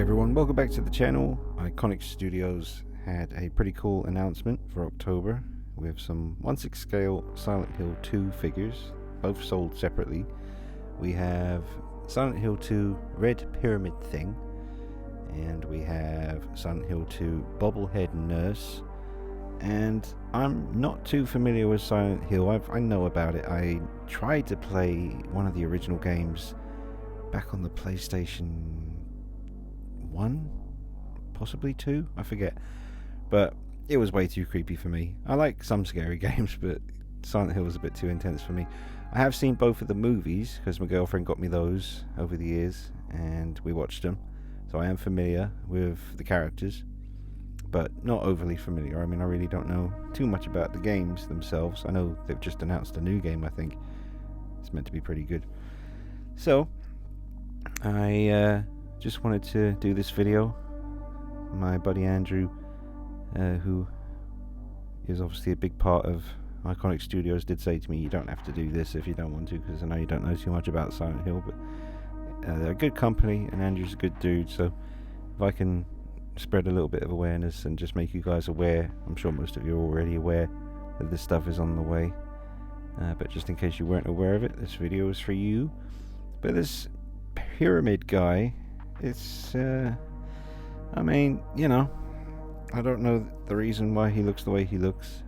everyone, welcome back to the channel. Iconiq Studios had a pretty cool announcement for October with some 1/6 scale Silent Hill 2 figures, both sold separately. We have Silent Hill 2 Red Pyramid Thing, and we have Silent Hill 2 Bobblehead Nurse. And I'm not too familiar with Silent Hill. I know about it. I tried to play one of the original games back on the PlayStation 1, possibly 2, I forget, but it was way too creepy for me. I like some scary games, but Silent Hill was a bit too intense for me. I have seen both of the movies because my girlfriend got me those over the years and we watched them, so I am familiar with the characters, but not overly familiar. I mean, I really don't know too much about the games themselves. I know they've just announced a new game. I think it's meant to be pretty good, so I just wanted to do this video. My buddy Andrew, who is obviously a big part of Iconiq Studios, did say to me, you don't have to do this if you don't want to, because I know you don't know too much about Silent Hill, but they're a good company and Andrew's a good dude, so if I can spread a little bit of awareness and just make you guys aware, I'm sure most of you are already aware that this stuff is on the way, but just in case you weren't aware of it, this video is for you. But this pyramid guy, it's I mean, you know, I don't know the reason why he looks the way he looks,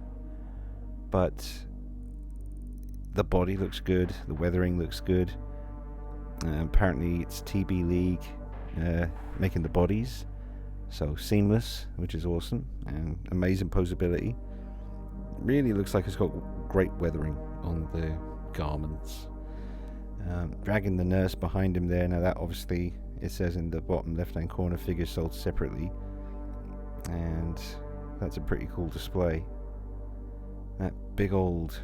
but the body looks good, the weathering looks good. Apparently it's TB League making the bodies, so seamless, which is awesome, and amazing posability. Really looks like it's got great weathering on the garments. Dragging the nurse behind him there. Now that obviously, it says in the bottom left hand corner, figures sold separately, and that's a pretty cool display. That big old,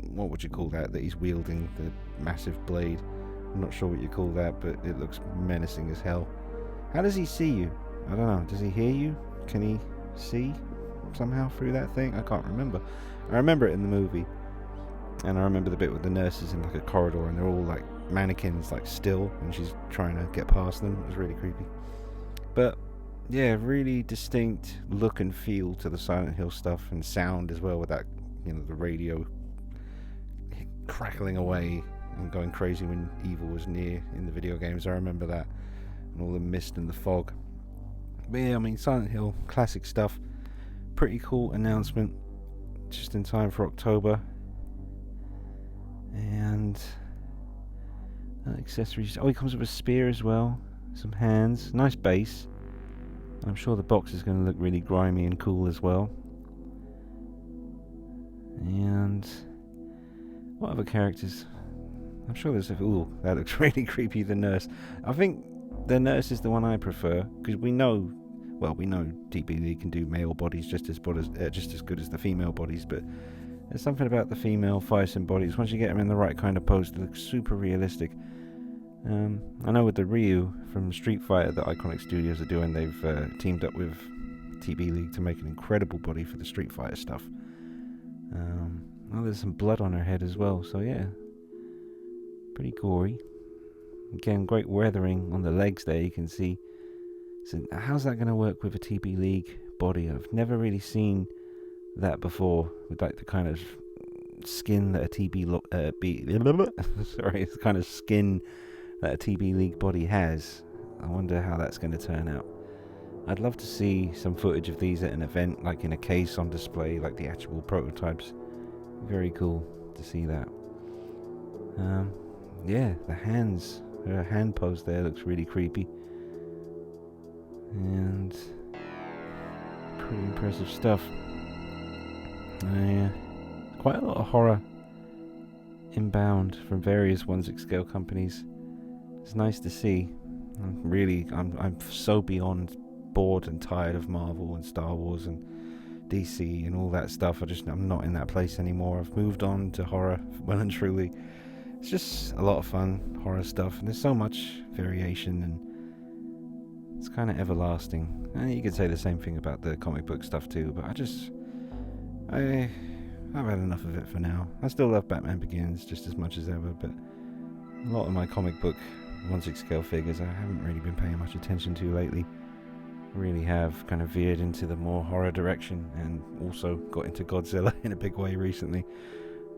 what would you call that he's wielding, the massive blade, I'm not sure what you call that, but it looks menacing as hell. How does he see you? I don't know. Does he hear you? Can he see somehow through that thing? I can't remember. I remember it in the movie. And I remember the bit with the nurses in like a corridor and they're all like mannequins, like still, and she's trying to get past them. It was really creepy. But yeah, really distinct look and feel to the Silent Hill stuff, and sound as well, with that, you know, the radio crackling away and going crazy when evil was near in the video games. I remember that, and all the mist and the fog. But yeah, I mean, Silent Hill, classic stuff. Pretty cool announcement, just in time for October. And accessories. Oh, he comes with a spear as well, some hands, nice base. I'm sure the box is going to look really grimy and cool as well. And what other characters? I'm sure there's ooh, that looks really creepy, the nurse. I think the nurse is the one I prefer, because we know TB League can do male bodies just as good as the female bodies, but there's something about the female fighting bodies, once you get them in the right kind of pose, they look super realistic. I know with the Ryu from Street Fighter that Iconiq Studios are doing, they've teamed up with TB League to make an incredible body for the Street Fighter stuff. Oh, there's some blood on her head as well, so yeah, pretty gory. Again, great weathering on the legs there, you can see. So how's that going to work with a TB League body? I've never really seen that before, with like the kind of skin that a sorry, it's the kind of skin that a TB League body has. I wonder how that's going to turn out. I'd love to see some footage of these at an event, like in a case on display, like the actual prototypes. Very cool to see that. Yeah, the hands, her hand pose there looks really creepy, and pretty impressive stuff. Quite a lot of horror inbound from various 1/6 scale companies. It's nice to see. I'm so beyond bored and tired of Marvel and Star Wars and DC and all that stuff. I'm not in that place anymore. I've moved on to horror, well and truly. It's just a lot of fun, horror stuff, and there's so much variation, and it's kind of everlasting. And you could say the same thing about the comic book stuff too, but I've had enough of it for now. I still love Batman Begins just as much as ever, but a lot of my comic book 1/6 scale figures I haven't really been paying much attention to lately. Really have kind of veered into the more horror direction, and also got into Godzilla in a big way recently.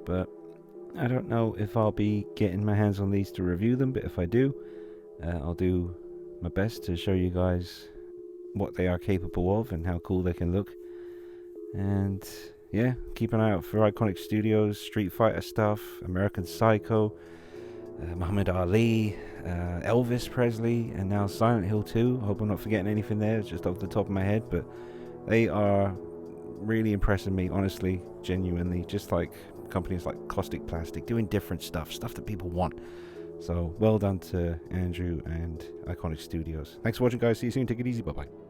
But I don't know if I'll be getting my hands on these to review them, but if I do, I'll do my best to show you guys what they are capable of and how cool they can look. And yeah, keep an eye out for Iconiq Studios, Street Fighter stuff, American Psycho, Muhammad Ali, Elvis Presley, and now Silent Hill 2. I hope I'm not forgetting anything there, just off the top of my head, but they are really impressing me, honestly, genuinely, just like companies like Caustic Plastic, doing different stuff that people want. So well done to Andrew and Iconiq Studios. Thanks for watching, guys. See you soon. Take it easy. Bye bye.